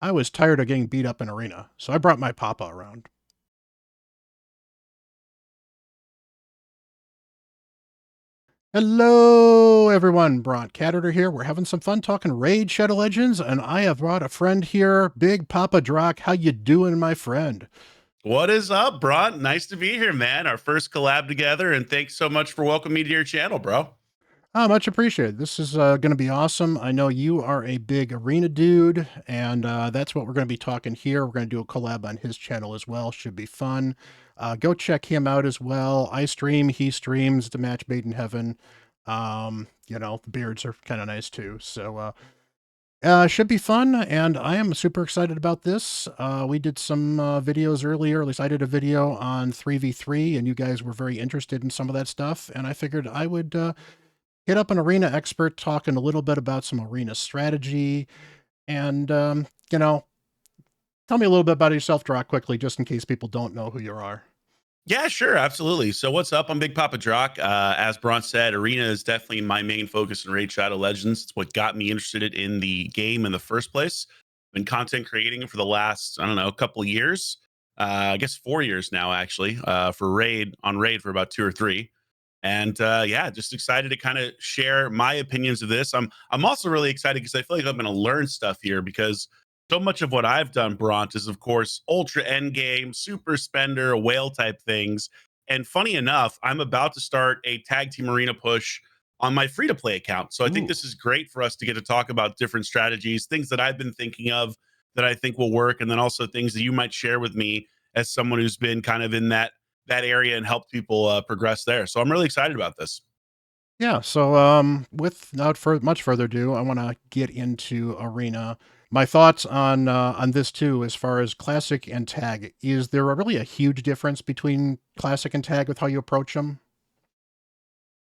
I was tired of getting beat up in arena, so I brought my papa around. Hello, everyone. Bront, CatHerder here. We're having some fun talking Raid Shadow Legends, and I have brought a friend here, BigPoppaDrock. How you doing, my friend? What is up, Bront? Nice to be here, man. Our first collab together, and thanks so much for welcoming me to your channel, bro. Oh, much appreciated. This is going to be awesome. I know you are a big arena dude, and that's what we're going to be talking here. We're going to do a collab on his channel as well. Should be fun. Go check him out as well. I stream, he streams. The match made in heaven. The beards are kind of nice too. So should be fun, and I am super excited about this. We did some videos earlier, at least I did a video on 3v3, and you guys were very interested in some of that stuff, and I figured I would hit up an arena expert talking a little bit about some arena strategy, and, tell me a little bit about yourself, Drock, quickly, just in case people don't know who you are. Yeah, sure, absolutely. So, what's up? I'm BigPoppaDrock. As Bront said, Arena is definitely my main focus in Raid Shadow Legends. It's what got me interested in the game in the first place. Been content creating for the last, I don't know, a couple of years. I guess 4 years now, actually, for Raid for about 2 or 3. And yeah, just excited to kind of share my opinions of this. I'm also really excited because I feel like I'm going to learn stuff here because so much of what I've done, Bront, is of course ultra end game, super spender, whale type things. And funny enough, I'm about to start a tag team arena push on my free to play account. So I think Ooh. this is great for us to get to talk about different strategies, things that I've been thinking of that I think will work, and then also things that you might share with me as someone who's been kind of in that area and help people progress there. So I'm really excited about this. Yeah, so without much further ado, I want to get into arena. My thoughts on this too, as far as classic and tag. Is there really a huge difference between classic and tag with how you approach them?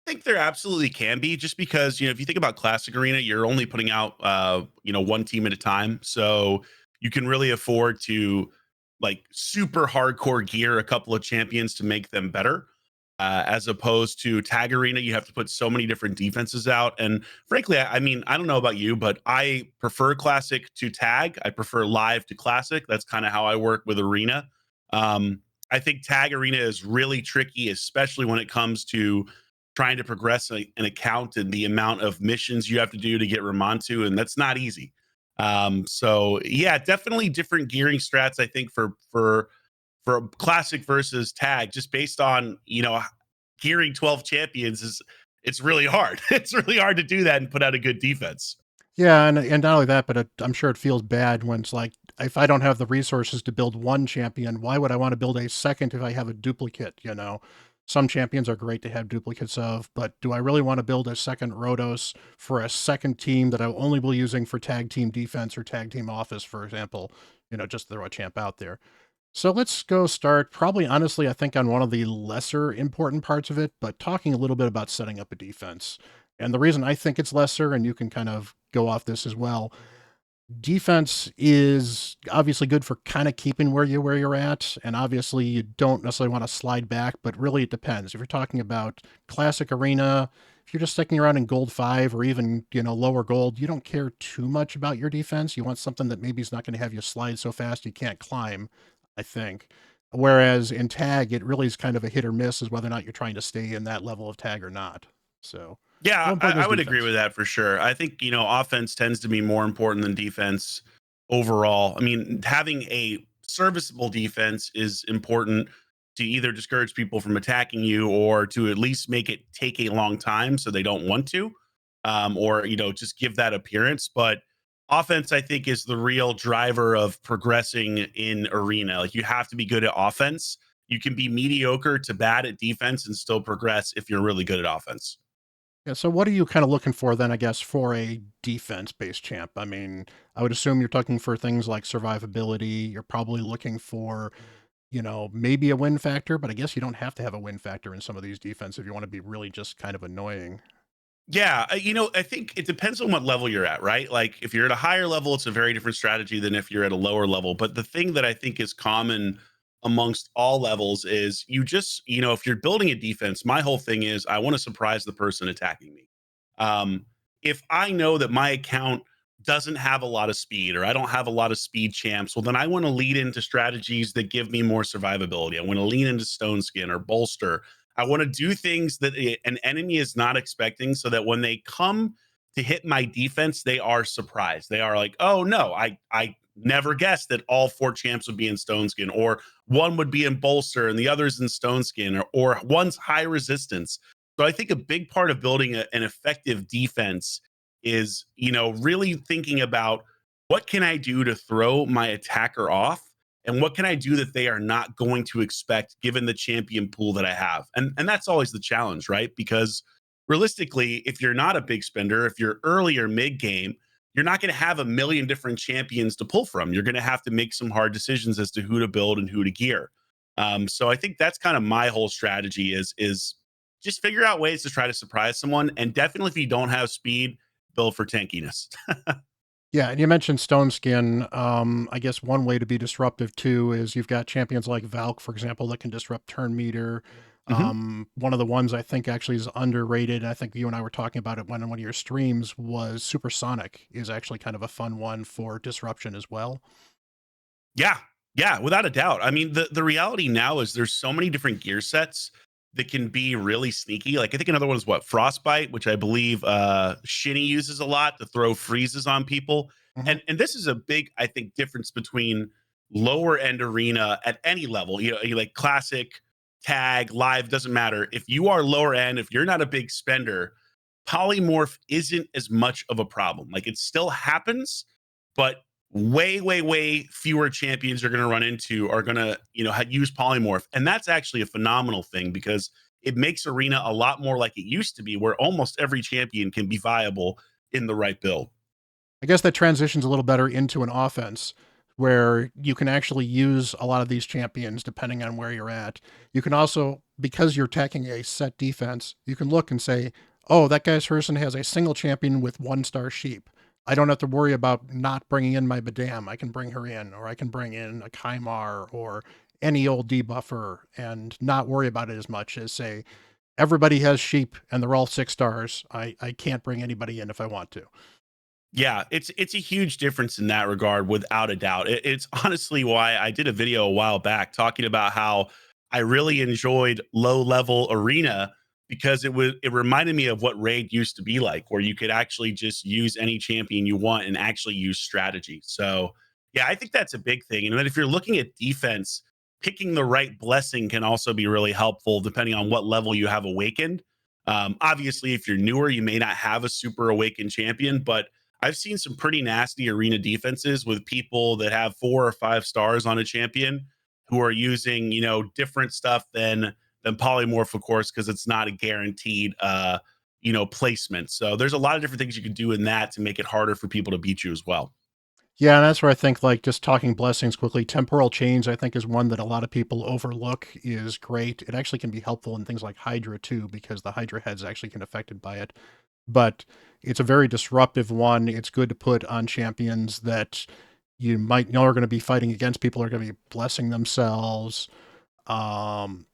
I think there absolutely can be, just because if you think about classic arena, you're only putting out one team at a time, so you can really afford to like super hardcore gear a couple of champions to make them better. As opposed to tag arena, you have to put so many different defenses out. And frankly, I mean, I don't know about you, but I prefer classic to tag. I prefer live to classic. That's kind of how I work with arena. I think tag arena is really tricky, especially when it comes to trying to progress an account and the amount of missions you have to do to get Ramontu, and that's not easy. So yeah, definitely different gearing strats. I think for classic versus tag, just based on gearing 12 champions is it's really hard. It's really hard to do that and put out a good defense. Yeah, and not only that, but I'm sure it feels bad when it's like, if I don't have the resources to build one champion, why would I want to build a second if I have a duplicate, you know? Some champions are great to have duplicates of, but do I really want to build a second Rhodos for a second team that I only will using for tag team defense or tag team office, for example? Just throw a champ out there. So let's go start, probably honestly, I think on one of the lesser important parts of it, but talking a little bit about setting up a defense. And the reason I think it's lesser, and you can kind of go off this as well, defense is obviously good for kind of keeping where you're at, and obviously you don't necessarily want to slide back, but really it depends. If you're talking about classic arena, if you're just sticking around in gold 5 or even, lower gold, you don't care too much about your defense. You want something that maybe is not going to have you slide so fast you can't climb, I think. Whereas in tag, it really is kind of a hit or miss as whether or not you're trying to stay in that level of tag or not. So how Yeah, important I is would agree defense? with that for sure. I think offense tends to be more important than defense overall. I mean, having a serviceable defense is important to either discourage people from attacking you or to at least make it take a long time so they don't want to, or just give that appearance. But offense, I think, is the real driver of progressing in arena. Like, you have to be good at offense. You can be mediocre to bad at defense and still progress if you're really good at offense. Yeah, so what are you kind of looking for then, I guess, for a defense-based champ? I mean, I would assume you're looking for things like survivability. You're probably looking for, maybe a win factor, but I guess you don't have to have a win factor in some of these defense if you want to be really just kind of annoying. Yeah, I think it depends on what level you're at, right? Like, if you're at a higher level, it's a very different strategy than if you're at a lower level. But the thing that I think is common amongst all levels is if you're building a defense, my whole thing is I want to surprise the person attacking me. Um, if I know that my account doesn't have a lot of speed, or I don't have a lot of speed champs, well, then I want to lead into strategies that give me more survivability. I want to lean into Stone Skin or Bolster. I want to do things that an enemy is not expecting, so that when they come to hit my defense, they are surprised. They are like, "Oh no, I never guessed that all four champs would be in Stone Skin, or one would be in Bolster and the others in Stone Skin, or one's high resistance." So I think a big part of building an effective defense is, really thinking about what can I do to throw my attacker off, and what can I do that they are not going to expect given the champion pool that I have. And that's always the challenge, right? Because realistically, if you're not a big spender, if you're early or mid game, you're not going to have a million different champions to pull from. You're going to have to make some hard decisions as to who to build and who to gear. So I think that's kind of my whole strategy is just figure out ways to try to surprise someone. And definitely, if you don't have speed, build for tankiness. Yeah, and you mentioned Stone Skin. I guess one way to be disruptive too is you've got champions like Valk, for example, that can disrupt turn meter. Mhm. One of the ones I think actually is underrated, and I think you and I were talking about it on one of your streams, was Supersonic is actually kind of a fun one for disruption as well. Yeah, yeah, without a doubt. I mean, the reality now is there's so many different gear sets that can be really sneaky. Like I think another one is what, Frostbite, which I believe Shinny uses a lot to throw freezes on people. Mhm. And this is a big, I think, difference between lower end arena at any level. You like classic, tag, live, doesn't matter. If you are lower end, if you're not a big spender, polymorph isn't as much of a problem. Like it still happens, but way fewer champions you're going to run into are going to use polymorph. And that's actually a phenomenal thing, because it makes arena a lot more like it used to be, where almost every champion can be viable in the right build. I guess that transitions a little better into an offense where you can actually use a lot of these champions depending on where you're at. You can also, because you're attacking a set defense, you can look and say, oh, that guy's person has a single champion with 1-star sheep. I don't have to worry about not bringing in my Badam. I can bring her in, or I can bring in a Kaimar or any old debuffer and not worry about it as much as, say, everybody has sheep and they're all 6 stars. I can't bring anybody in if I want to. Yeah, it's a huge difference in that regard, without a doubt. It's honestly why I did a video a while back talking about how I really enjoyed low level arena, because it reminded me of what raid used to be like, where you could actually just use any champion you want and actually use strategy. So yeah, I think that's a big thing. And then if you're looking at defense, picking the right blessing can also be really helpful depending on what level you have awakened. Obviously, if you're newer, you may not have a super awakened champion, but I've seen some pretty nasty arena defenses with people that have 4 or 5 stars on a champion who are using, different stuff than polymorph, of course, because it's not a guaranteed placement. So there's a lot of different things you can do in that to make it harder for people to beat you as well. Yeah, and that's where I think, like, just talking blessings quickly, temporal change, I think, is one that a lot of people overlook is great. It actually can be helpful in things like Hydra too, because the Hydra heads actually can affected by it. But it's a very disruptive one. It's good to put on champions that you might know are going to be fighting against people are going to be blessing themselves. Um,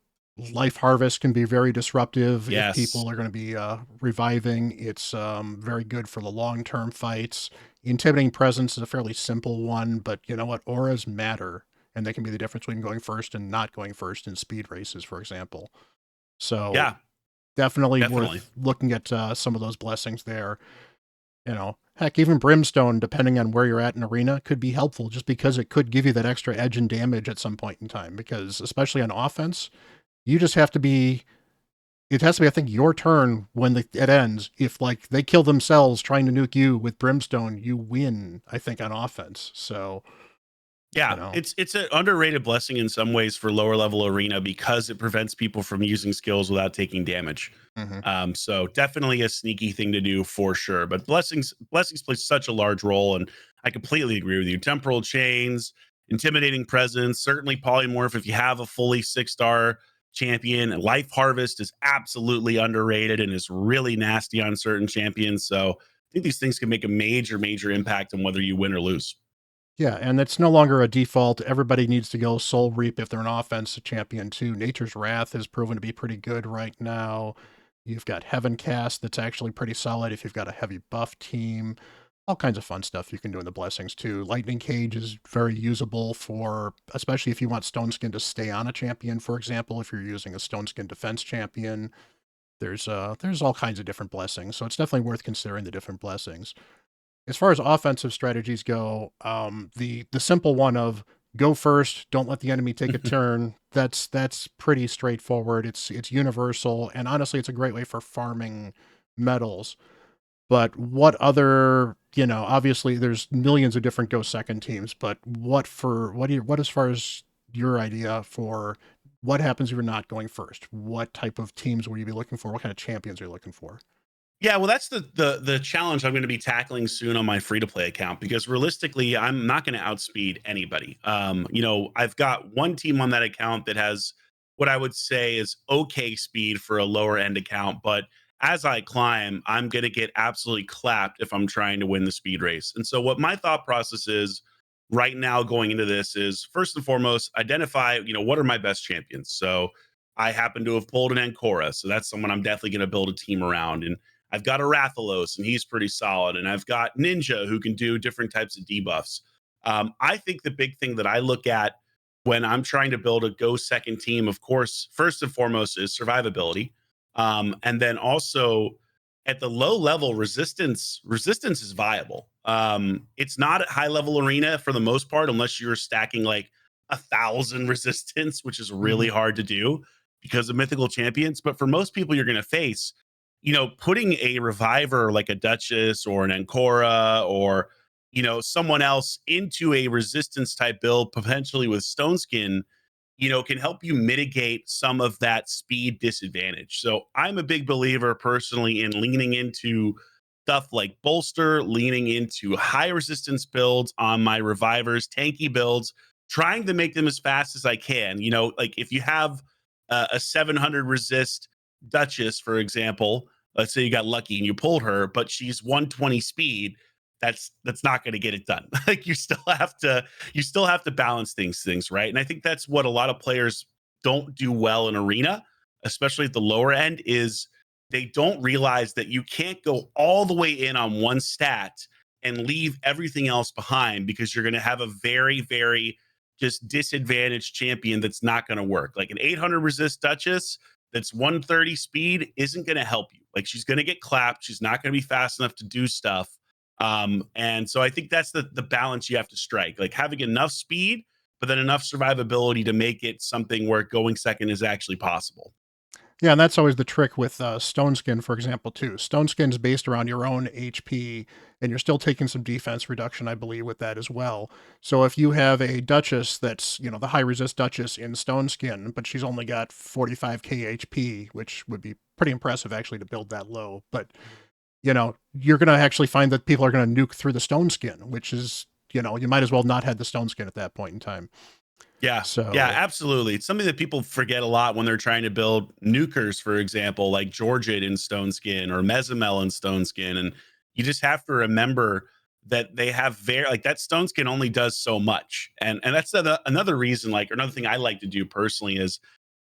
Life Harvest can be very disruptive if Yes. people are going to be reviving. It's very good for the long term fights. Intimidating Presence is a fairly simple one, but you know what? Auras matter, and they can be the difference between going first and not going first in speed races, for example. So Yeah, definitely definitely. worth looking at some of those blessings there. Heck, even Brimstone, depending on where you're at in arena, could be helpful just because it could give you that extra edge and damage at some point in time. Because especially on offense, you just have to be it has to be, I think, your turn when it ends. If like they kill themselves trying to nuke you with Brimstone, you win, I think, on offense. So, you Yeah, know. it's an underrated blessing in some ways for lower level arena, because it prevents people from using skills without taking damage. Mhm. So definitely a sneaky thing to do for sure. But blessings play such a large role, and I completely agree with you. Temporal chains, intimidating presence, certainly polymorph if you have a fully 6 star champion. Life harvest is absolutely underrated and is really nasty on certain champions. So I think these things can make a major impact on whether you win or lose. Yeah, and it's no longer a default. Everybody needs to go Soul Reap if they're an offensive champion too. Nature's Wrath has proven to be pretty good right now. You've got Heaven Cast that's actually pretty solid if you've got a heavy buff team. All kinds of fun stuff you can do in the blessings too. Lightning Cage is very usable for, especially if you want Stone Skin to stay on a champion, for example, if you're using a Stone Skin defense champion. There's all kinds of different blessings, so it's definitely worth considering the different blessings. As far as offensive strategies go, the simple one of go first, don't let the enemy take a turn. That's pretty straightforward. It's universal, and honestly, it's a great way for farming medals. But what other, obviously there's millions of different go second teams, but what as far as your idea for what happens if you're not going first? What type of teams will you be looking for? What kind of champions are you looking for? Yeah, well, that's the challenge I'm going to be tackling soon on my free to play account because realistically, I'm not going to outspeed anybody. I've got one team on that account that has what I would say is okay speed for a lower end account, but as I climb, I'm going to get absolutely clapped if I'm trying to win the speed race. And so, what my thought process is right now going into this is first and foremost identify, what are my best champions. So I happen to have pulled an Ancora, so that's someone I'm definitely going to build a team around. And I've got a Rathalos, and he's pretty solid. And I've got Ninja, who can do different types of debuffs. I think the big thing that I look at when I'm trying to build a go second team, of course, first and foremost is survivability. And then also at the low level, resistance is viable. It's not at high level arena for the most part, unless you're stacking like 1,000 resistance, which is really Mhm. hard to do because of mythical champions. But for most people you're going to face, putting a reviver like a Duchess or an Ancora or, someone else into a resistance type build, potentially with Stone Skin, can help you mitigate some of that speed disadvantage. So I'm a big believer personally in leaning into stuff like bolster, leaning into high resistance builds on my revivers, tanky builds, trying to make them as fast as I can. Like if you have a 700 resist Duchess, for example, let's say you got lucky and you pulled her, but she's 120 speed. That's not going to get it done. Like you still have to balance things right. And I think that's what a lot of players don't do well in arena, especially at the lower end, is they don't realize that you can't go all the way in on one stat and leave everything else behind because you're going to have a very, very just disadvantaged champion that's not going to work. Like an 800 resist Duchess that's 130 speed isn't going to help you. Like she's going to get clapped. She's not going to be fast enough to do stuff. And so I think that's the balance you have to strike, like having enough speed, but then enough survivability to make it something where going second is actually possible. Yeah, and that's always the trick with Stone Skin, for example, too. Stone Skin's based around your own HP, and you're still taking some defense reduction, I believe, with that as well. So if you have a Duchess that's, the high resist Duchess in Stone Skin, but she's only got 45k HP, which would be pretty impressive actually to build that low. But, you're going to actually find that people are going to nuke through the Stone Skin, which is, you might as well not have the Stone Skin at that point in time. Yeah. Yeah, So absolutely. It's something that people forget a lot when they're trying to build nukers, for example, like Georgid in Stone Skin or Mezimel in Stone Skin. And you just have to remember that they have very like that Stone Skin only does so much. And that's another reason, like another thing I like to do personally is,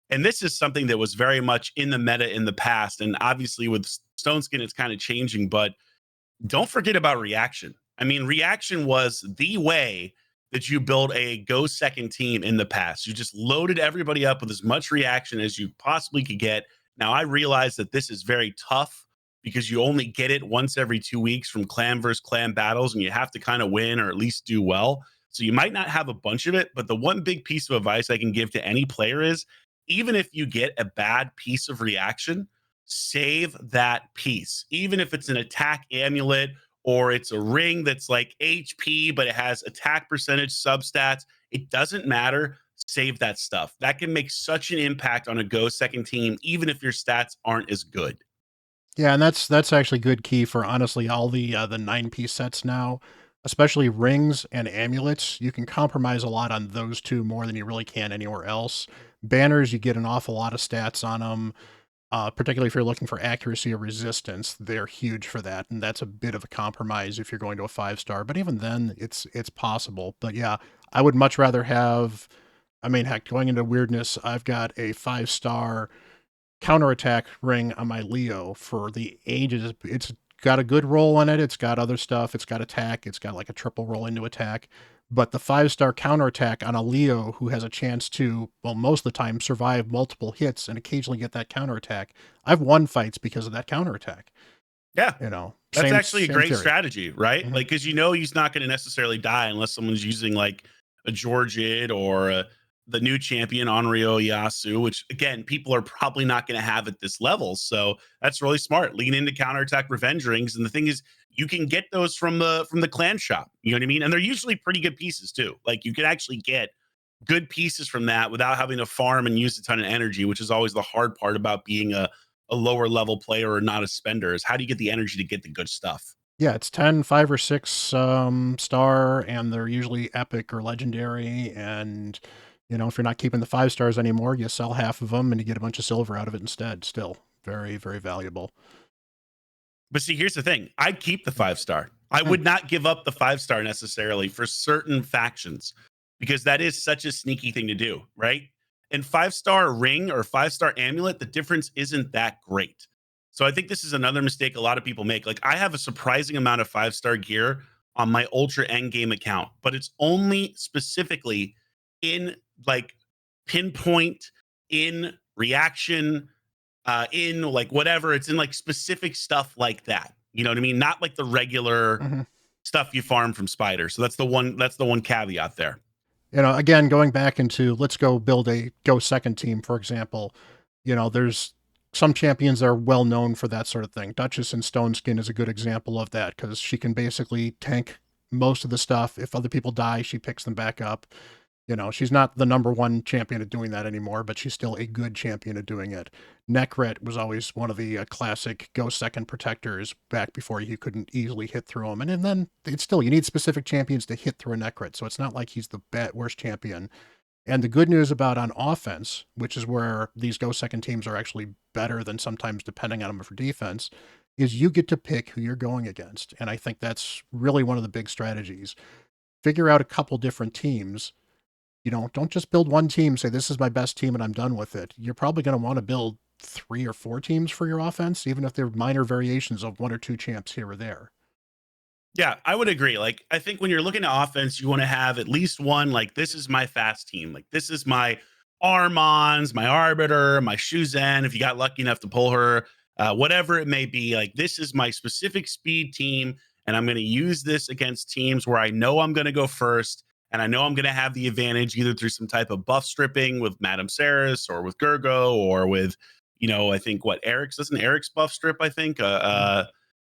and this is something that was very much in the meta in the past. And obviously with Stone Skin, it's kind of changing, but don't forget about reaction. I mean, reaction was the way that you built a go second team in the past. You just loaded everybody up with as much reaction as you possibly could get. Now, I realize that this is very tough because you only get it once every 2 weeks from clan versus clan battles, and you have to kind of win or at least do well. So you might not have a bunch of it, but the one big piece of advice I can give to any player is even if you get a bad piece of reaction, save that piece. Even if it's an attack amulet or it's a ring that's like HP, but it has attack percentage substats, it doesn't matter. Save that stuff. That can make such an impact on a go second team, even if your stats aren't as good. yeah, and that's actually good key for honestly all the 9-piece sets now, especially rings and amulets. You can compromise a lot on those two more than you really can anywhere else. Banners, you get an awful lot of stats on them, particularly if you're looking for accuracy or resistance. They're huge for that, and that's a bit of a compromise if you're going to a 5-star. But even then, it's possible. But yeah, I would much rather have. I mean, heck, going into weirdness, I've got a 5-star counterattack ring on my Leo for the ages. It's got a good roll on it. It's got other stuff. It's got attack. It's got like a triple roll into attack. But the 5-star counterattack on a Leo who has a chance to, well, most of the time survive multiple hits and occasionally get that counterattack. I've won fights because of that counterattack. Yeah. You know, That's same actually a same great theory. strategy, right? Mhm. Like, because you know he's not going to necessarily die unless someone's using like a Georgid or the new champion Onryo Yasu, which again, people are probably not going to have at this level. So that's really smart. Lean into counterattack revenge rings, and the thing is, you can get those from the clan shop. You know what I mean? And they're usually pretty good pieces too. Like you can actually get good pieces from that without having to farm and use a ton of energy, which is always the hard part about being a lower level player or not a spender is how do you get the energy to get the good stuff? Yeah, it's 10, 5 or 6 star, and they're usually epic or legendary. And, you know, if you're not keeping the 5 stars anymore, you sell half of them and you get a bunch of silver out of it instead. Still very, very valuable. But see, here's the thing. I'd keep the 5 star. I Mm, would not give up the 5 star necessarily for certain factions because that is such a sneaky thing to do, right? And 5 star ring or 5 star amulet, the difference isn't that great. So I think this is another mistake a lot of people make. Like I have a surprising amount of 5 star gear on my ultra end game account, but it's only specifically in like pinpoint, in reaction, in like whatever. It's in like specific stuff like that. You know what I mean? Not like the regular mhm. stuff you farm from Spider. So that's the one. That's the one caveat there. You know, again, going back into let's go build a go second team, for example. You know, there's some champions that are well known for that sort of thing. Duchess in Stone Skin is a good example of that because she can basically tank most of the stuff. If other people die, she picks them back up. You know, she's not the number one champion at doing that anymore, but she's still a good champion at doing it. Nekret was always one of the classic go second protectors back before you couldn't easily hit through him. And then it's still, you need specific champions to hit through a Nekret. So it's not like he's the worst champion. And the good news about on offense, which is where these go second teams are actually better than sometimes depending on them for defense, is you get to pick who you're going against. And I think that's really one of the big strategies. Figure out a couple different teams. You know, don't just build one team, say, this is my best team and I'm done with it. You're probably going to want to build 3 or 4 teams for your offense, even if they're minor variations of 1 or 2 champs here or there. Yeah, I would agree. Like, I think when you're looking at offense, you want to have at least one. Like, this is my fast team. Like, this is my Armons, my Arbiter, my Shuzen. If you got lucky enough to pull her, whatever it may be, like, this is my specific speed team. And I'm going to use this against teams where I know I'm going to go first. And I know I'm going to have the advantage either through some type of buff stripping with Madame Saris or with Gergo or with, I think what Eric's doesn't Eric's buff strip, I think. Mm.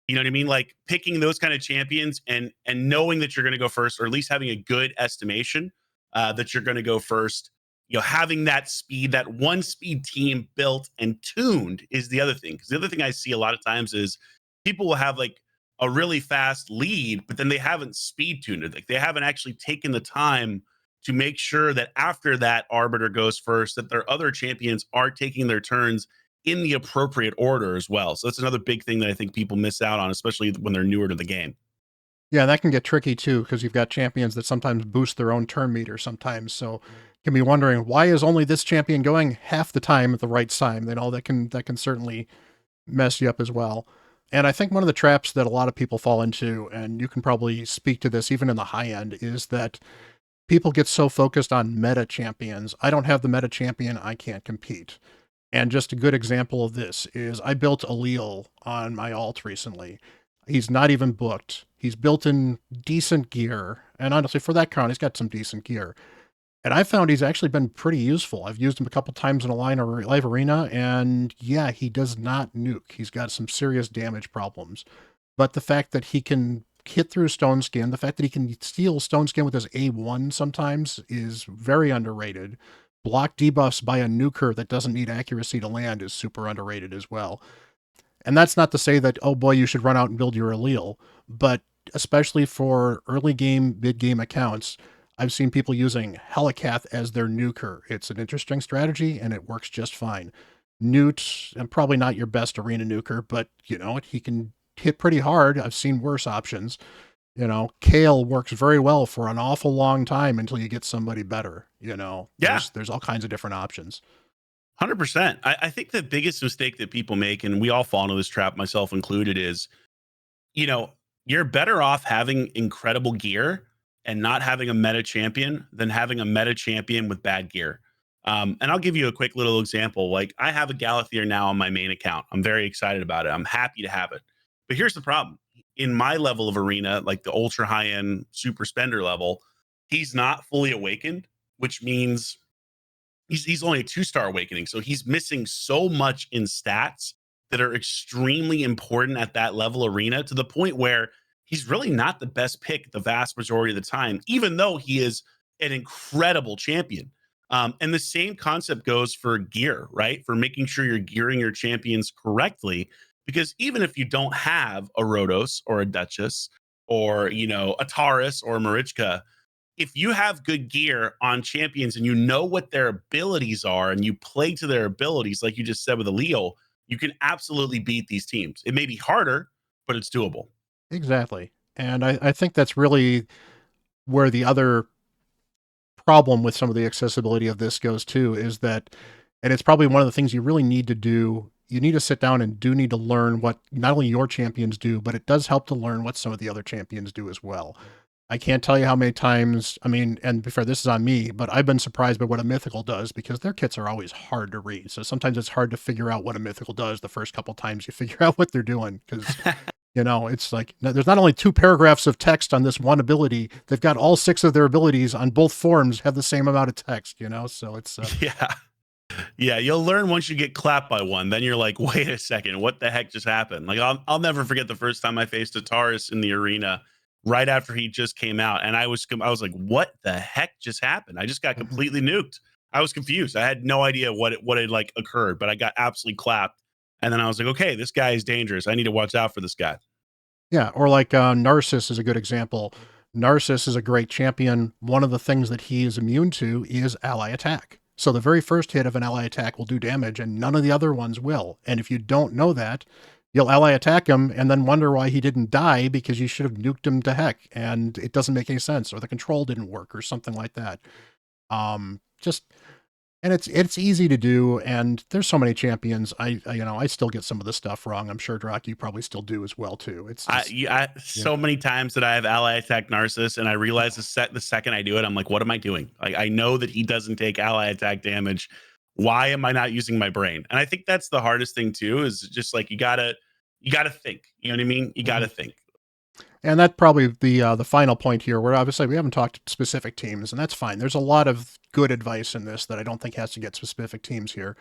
You know what I mean? Like picking those kind of champions and knowing that you're going to go first, or at least having a good estimation that you're going to go first. Having that speed, that one speed team built and tuned is the other thing. Because the other thing I see a lot of times is people will have like a really fast lead, but then they haven't speed tuned it. Like they haven't actually taken the time to make sure that after that arbiter goes first, that their other champions are taking their turns in the appropriate order as well. So that's another big thing that I think people miss out on, especially when they're newer to the game. Yeah, that can get tricky too, because you've got champions that sometimes boost their own turn meter sometimes. So you can be wondering, why is only this champion going half the time at the right time? You know, that can certainly mess you up as well. And I think one of the traps that a lot of people fall into, and you can probably speak to this even in the high end, is that people get so focused on meta champions. I don't have the meta champion, I can't compete. And just a good example of this is I built Allele on my alt recently. He's not even booked. He's built in decent gear. And honestly, for that count, he's got some decent gear. And I found he's actually been pretty useful. I've used him a couple times in a live arena, and yeah, he does not nuke. He's got some serious damage problems. But the fact that he can hit through Stone Skin, the fact that he can steal Stone Skin with his A1 sometimes is very underrated. Block debuffs by a nuker that doesn't need accuracy to land is super underrated as well. And that's not to say that, oh boy, you should run out and build your allele, but especially for early game, mid game accounts, I've seen people using Helicath as their nuker. It's an interesting strategy and it works just fine. Newt, and probably not your best arena nuker, but you know, he can hit pretty hard. I've seen worse options. You know, Kale works very well for an awful long time until you get somebody better. You know, Yeah, there's all kinds of different options. 100%. I think the biggest mistake that people make, and we all fall into this trap, myself included, is you know, you're better off having incredible gear and not having a meta champion than having a meta champion with bad gear. And I'll give you a quick little example. Like I have a Galathier now on my main account. I'm very excited about it. I'm happy to have it. But here's the problem. In my level of arena, like the ultra high end super spender level, he's not fully awakened, which means he's only a 2-star awakening. So he's missing so much in stats that are extremely important at that level arena to the point where he's really not the best pick the vast majority of the time, even though he is an incredible champion. And the same concept goes for gear, right? For making sure you're gearing your champions correctly. Because even if you don't have a Rhodos or a Duchess or, a Taurus or a Marichka, if you have good gear on champions and you know what their abilities are and you play to their abilities, like you just said with a Leo, you can absolutely beat these teams. It may be harder, but it's doable. Exactly. And I think that's really where the other problem with some of the accessibility of this goes too is that, and it's probably one of the things you really need to do. You need to sit down and do need to learn what not only your champions do, but it does help to learn what some of the other champions do as well. I can't tell you how many times, I mean, and before this is on me, but I've been surprised by what a mythical does because their kits are always hard to read. So sometimes it's hard to figure out what a mythical does the first couple times you figure out what they're doing because it's like there's not only 2 paragraphs of text on this one ability, they've got all 6 of their abilities on both forms have the same amount of text. So it's Yeah. Yeah, you'll learn once you get clapped by one. Then you're like, wait a second, what the heck just happened? Like I'll never forget the first time I faced a Taurus in the arena right after he just came out, and I was like, what the heck just happened? I just got Mhm. completely nuked. I was confused. I had no idea what had like occurred, but I got absolutely clapped. And then I was like, okay, this guy is dangerous. I need to watch out for this guy. Yeah, or like Narcissus is a good example. Narcissus is a great champion. One of the things that he is immune to is ally attack. So the very first hit of an ally attack will do damage, and none of the other ones will. And if you don't know that, you'll ally attack him and then wonder why he didn't die because you should have nuked him to heck, and it doesn't make any sense, or the control didn't work, or something like that. Just and it's easy to do, and there's so many champions. I still get some of the stuff wrong. I'm sure Drock, you probably still do as well too. It's just yeah. So many times that I have ally attack Narcissus, and I realize the second I do it, I'm like, what am I doing? Like I know that he doesn't take ally attack damage. Why am I not using my brain? And I think that's the hardest thing too. Is just like you gotta think. You know what I mean? You gotta Mhm. think. And that's probably the final point here, where obviously we haven't talked specific teams, and that's fine. There's a lot of good advice in this that I don't think has to get specific teams here.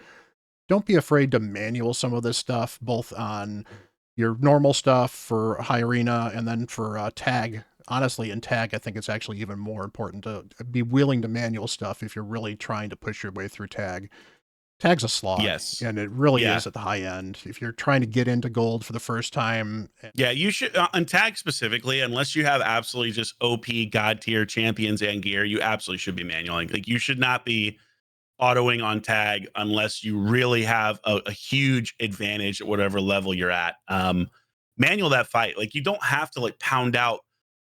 Don't be afraid to manual some of this stuff, both on your normal stuff for high arena and then for tag. Honestly, in tag, I think it's actually even more important to be willing to manual stuff if you're really trying to push your way through tag. Tag's a slog, Yes. and it really Yeah. is at the high end. If you're trying to get into gold for the first time, Yeah, you should on tag specifically, unless you have absolutely just OP god tier champions and gear, you absolutely should be manualing. Like you should not be autoing on tag unless you really have a huge advantage at whatever level you're at. Manual that fight. Like you don't have to like pound out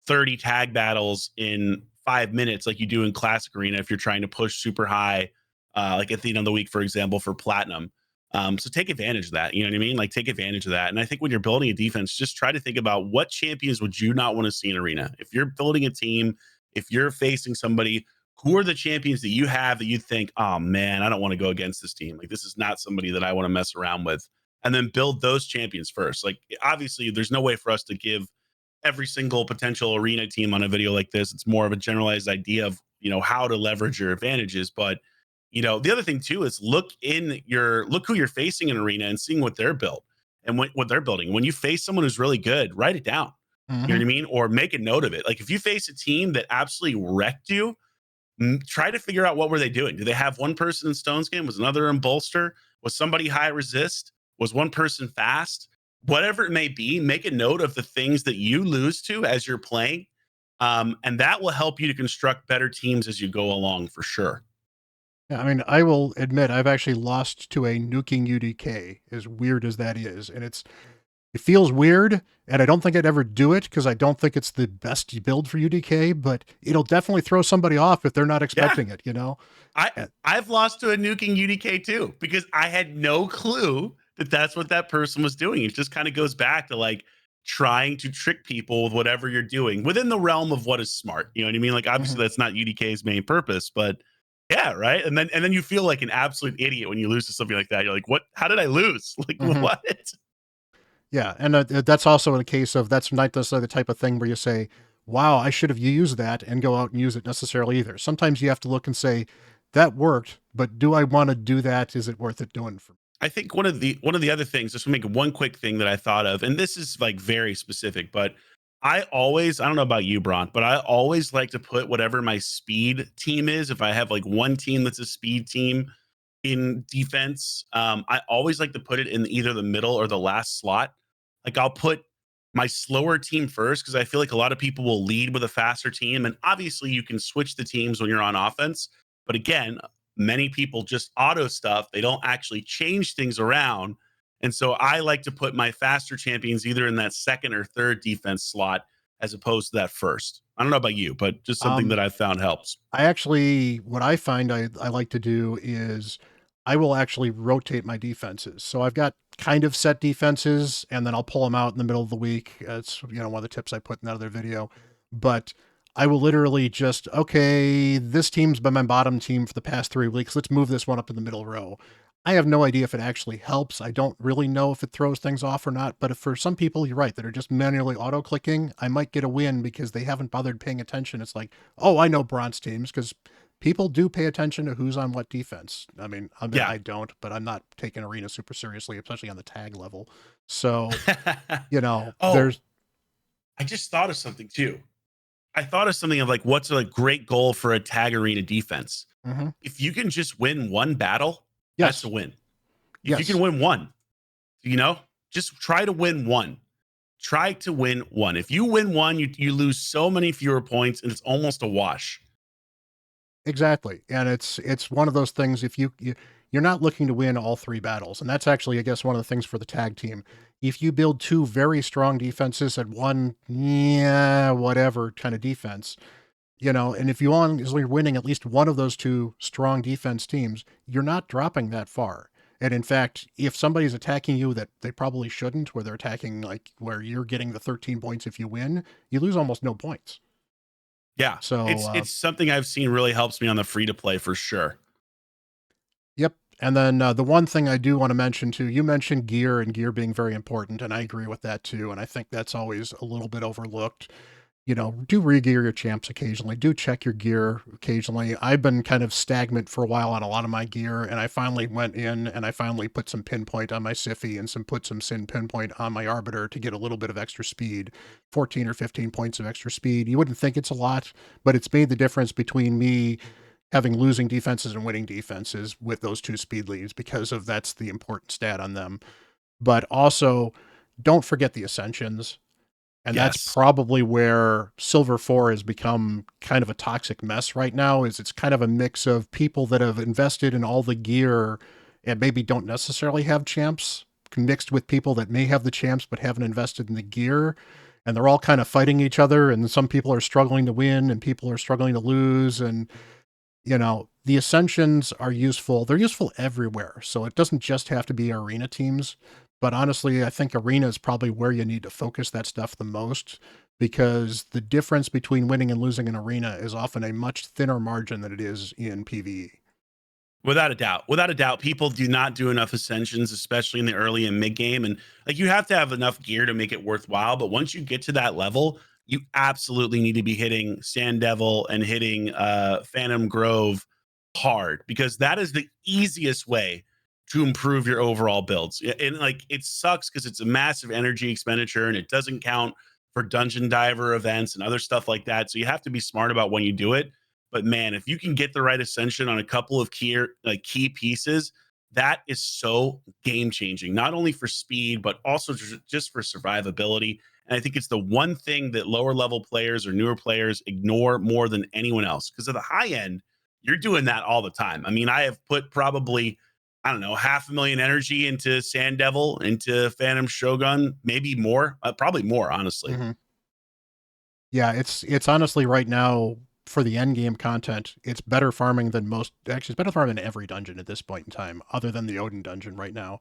30 tag battles in 5 minutes like you do in classic arena if you're trying to push super high, like at the end of the week, for example, for platinum. So take advantage of that. You know what I mean? Like take advantage of that. And I think when you're building a defense, just try to think about what champions would you not want to see in arena. If you're building a team, if you're facing somebody, who are the champions that you have that you think, oh man, I don't want to go against this team? Like, this is not somebody that I want to mess around with. And then build those champions first. Like, obviously, there's no way for us to give every single potential arena team on a video like this. It's more of a generalized idea of, how to leverage your advantages. But, the other thing too is look who you're facing in arena and seeing what they're built and what they're building. When you face someone who's really good, write it down. You know Mhm. what I mean? Or make a note of it. Like if you face a team that absolutely wrecked you, try to figure out what were they doing. Do they have one person in Stone's game? Was another in bolster? Was somebody high resist? Was one person fast? Whatever it may be, make a note of the things that you lose to as you're playing, and that will help you to construct better teams as you go along for sure. Yeah, I mean, I will admit I've actually lost to a nuking UDK, as weird as that is, and it feels weird, and I don't think I'd ever do it because I don't think it's the best build for UDK, but it'll definitely throw somebody off if they're not Yeah, expecting it. I Uh, I've lost to a nuking UDK too because I had no clue that that's what that person was doing. It just kind of goes back to like trying to trick people with whatever you're doing within the realm of what is smart. You know what I mean? Like Mhm. obviously that's not UDK's main purpose, but yeah, right. And then you feel like an absolute idiot when you lose to something like that. You're like, what? How did I lose? Like Mhm. what? Yeah, and that's also a case of that's not necessarily the type of thing where you say, "Wow, I should have used that," and go out and use it necessarily either. Sometimes you have to look and say, "That worked, but do I want to do that? Is it worth it doing for me?" I think one of the other things, just to make one quick thing that I thought of, and this is like very specific, but I don't know about you, Bront, but I always like to put whatever my speed team is. If I have like one team that's a speed team in defense, I always like to put it in either the middle or the last slot. Like I'll put my slower team first because I feel like a lot of people will lead with a faster team, and obviously you can switch the teams when you're on offense. But again, many people just auto stuff. They don't actually change things around. And so I like to put my faster champions either in that second or third defense slot as opposed to that first. I don't know about you, but just something Um, that I've found helps. I actually, what I find I like to do is I will actually rotate my defenses. So I've got kind of set defenses, and then I'll pull them out in the middle of the week. It's one of the tips I put in that other video. But I will literally just, okay, this team's been my bottom team for the past 3 weeks. Let's move this one up in the middle row. I have no idea if it actually helps. I don't really know if it throws things off or not. But if for some people, you're right, that are just manually auto clicking, I might get a win because they haven't bothered paying attention. It's like, oh, I know bronze teams because people do pay attention to who's on what defense. I mean, Yeah. I don't, but I'm not taking arena super seriously, especially on the tag level. So, Oh, there's, I just thought of something too. I thought of something of like what's a great goal for a tag arena defense. mhm. If you can just win one battle, that's a Yes, win. If you can yes, win one, you know, just try to win one. Try to win one. If you win one, you lose so many fewer points, and it's almost a wash. exactly. And it's one of those things. If you're not looking to win all three battles, and that's actually, I guess, one of the things for the tag team. If you build two very strong defenses and one, yeah, whatever kind of defense, and if you want is you're winning at least one of those two strong defense teams, you're not dropping that far. And in fact, if somebody's attacking you that they probably shouldn't, where they're attacking like where you're getting the 13 points if you win, you lose almost no points. Yeah, So, it's something I've seen really helps me on the free to play for sure. yep. And then the one thing I do want to mention too, you mentioned gear and gear being very important, and I agree with that too. And I think that's always a little bit overlooked. Do re-gear your champs occasionally. Do check your gear occasionally. I've been kind of stagnant for a while on a lot of my gear, and I finally went in and I finally put some pinpoint on my Siffy and put some Sin pinpoint on my Arbiter to get a little bit of extra speed, 14 or 15 points of extra speed. You wouldn't think it's a lot, but it's made the difference between me having losing defenses and winning defenses with those two speed leads because of that's the important stat on them. But also, don't forget the ascensions, and that's Yes. probably where Silver 4 has become kind of a toxic mess right now, is it's kind of a mix of people that have invested in all the gear and maybe don't necessarily have champs, mixed with people that may have the champs but haven't invested in the gear. And they're all kind of fighting each other, and some people are struggling to win and people are struggling to lose. And the ascensions are useful. They're useful everywhere. So it doesn't just have to be arena teams. But honestly, I think arena is probably where you need to focus that stuff the most, because the difference between winning and losing an arena is often a much thinner margin than it is in PvE. Without a doubt. Without a doubt, people do not do enough ascensions, especially in the early and mid game. And like you have to have enough gear to make it worthwhile. But once you get to that level, you absolutely need to be hitting Sand Devil and hitting Phantom Grove hard, because that is the easiest way to improve your overall builds. And like it sucks because it's a massive energy expenditure and it doesn't count for dungeon diver events and other stuff like that. So you have to be smart about when you do it. But man, if you can get the right ascension on a couple of key pieces, that is so game changing, not only for speed, but also just for survivability. And I think it's the one thing that lower level players or newer players ignore more than anyone else. Because at the high end, you're doing that all the time. I mean, I have put probably, I don't know, 500,000 energy into Sand Devil, into Phantom Shogun, maybe more, probably more, honestly. Mhm. Yeah, it's honestly right now for the end game content, it's better farming than most. Actually, it's better farming than every dungeon at this point in time, other than the Odin dungeon right now.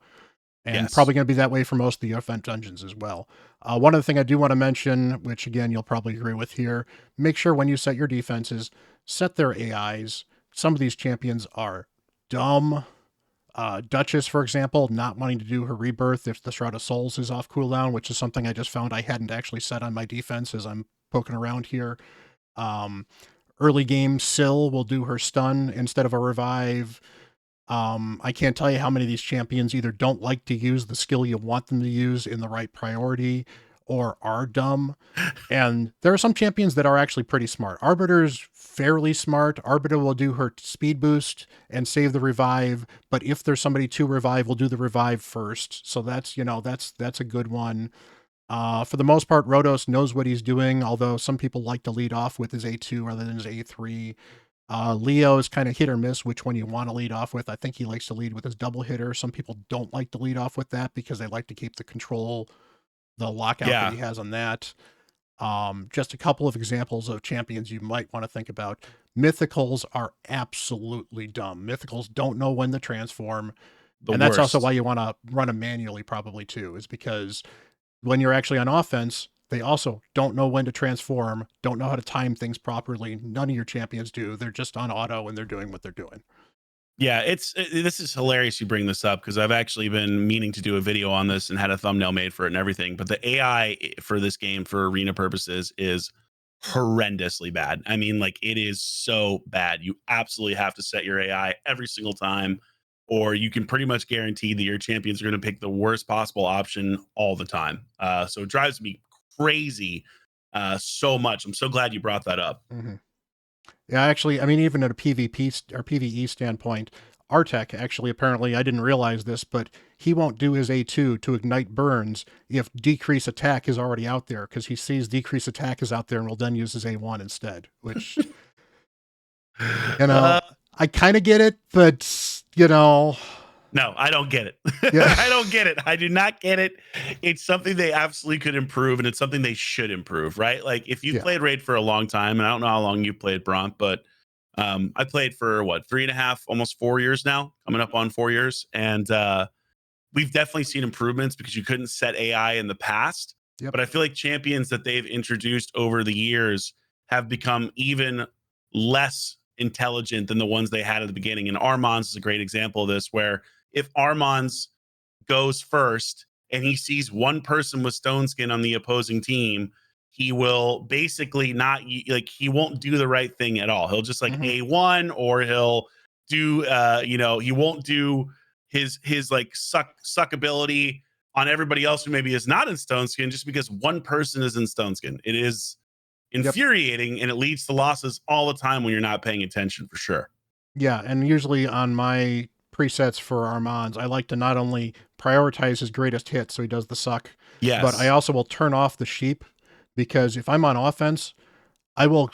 and Yes. probably going to be that way for most of the event dungeons as well. One other thing I do want to mention, which again you'll probably agree with here, make sure when you set your defenses, set their AIs. Some of these champions are dumb. Duchess, for example, not wanting to do her rebirth if the Shroud of Souls is off cooldown, which is something I just found I hadn't actually set on my defense as I'm poking around here. Um, Early game, Syl will do her stun instead of a revive. I can't tell you how many of these champions either don't like to use the skill you want them to use in the right priority or are dumb. And there are some champions that are actually pretty smart. Arbiter's fairly smart. Arbiter will do her speed boost and save the revive, but if there's somebody to revive, we'll do the revive first. So that's, that's a good one. For the most part, Rhodos knows what he's doing, although some people like to lead off with his A2 rather than his A3. Leo is kind of hit or miss which one you want to lead off with. I think he likes to lead with his double hitter. Some people don't like to lead off with that because they like to keep the control, the lockout that Yeah. he has on that. Just a couple of examples of champions you might want to think about. Mythicals are absolutely dumb. Mythicals don't know when to transform. The And that's also why worst. you want to run them manually, probably too, is because when you're actually on offense, they also don't know when to transform, don't know how to time things properly. None of your champions do. They're just on auto and they're doing what they're doing. Yeah, this is hilarious you bring this up because I've actually been meaning to do a video on this and had a thumbnail made for it and everything. But the AI for this game for arena purposes is horrendously bad. I mean, like it is so bad. You absolutely have to set your AI every single time, or you can pretty much guarantee that your champions are going to pick the worst possible option all the time. So it drives me crazy so much. I'm so glad you brought that up. Mm-hmm. Yeah, actually, I mean, even at a PvP or PvE standpoint, Artek actually, apparently, I didn't realize this, but he won't do his A2 to ignite burns if decrease attack is already out there, because he sees decrease attack is out there and will then use his A1 instead, which, you know, Uh, I kind of get it, but, No, I don't get it. yeah, I don't get it. I do not get it. It's something they absolutely could improve, and it's something they should improve, right? Like if you've yeah, played Raid for a long time, and I don't know how long you've played Bront, but I played for what 3.5, almost 4 years now, coming up on 4 years, and we've definitely seen improvements because you couldn't set AI in the past. yep, But I feel like champions that they've introduced over the years have become even less intelligent than the ones they had at the beginning. And Armand's is a great example of this, where if Armand's goes first and he sees one person with stone skin on the opposing team, he will basically not like he won't do the right thing at all. He'll just like mm-hmm, A1, or he'll do he won't do his like suck ability on everybody else who maybe is not in stone skin just because one person is in stone skin. It is yep. infuriating and it leads to losses all the time when you're not paying attention for sure. Yeah, and usually on my presets for Armands, I like to not only prioritize his greatest hit, so he does the suck, but I Yes. also will turn off the sheep, because if I'm on offense, I will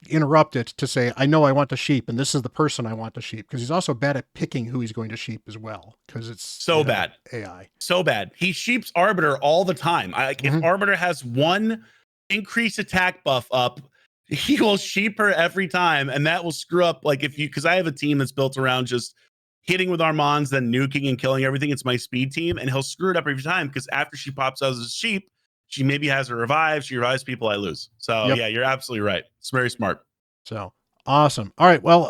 interrupt it to say, I know I want to sheep, and this is the person I want to sheep, because he's also bad at picking who he's going to sheep as well, because it's, So bad. AI. So bad. He sheeps Arbiter all the time. Like if Hmm. Arbiter has one increased attack buff up, he will sheep her every time, and that will screw up. Like if you, because I have a team that's built around just hitting with Armands, then nuking and killing everything. It's my speed team, and he'll screw it up every time because after she pops out as a sheep, she maybe has a revive. She revives people, I lose. So Yep. yeah, you're absolutely right. It's very smart. So awesome. All right. Well,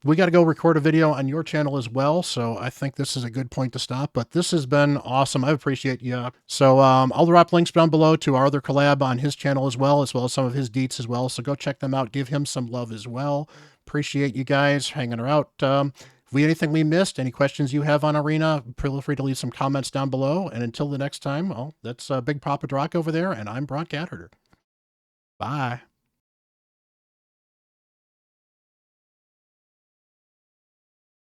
we got to go record a video on your channel as well. So I think this is a good point to stop, but this has been awesome. I appreciate you. So, I'll drop links down below to our other collab on his channel as well as some of his deets as well. So go check them out. Give him some love as well. Appreciate you guys hanging out. If we anything we missed, any questions you have on Arena, feel free to leave some comments down below. And until the next time, well, that's BigPoppaDrock over there, and I'm Bront CatHerder. Bye.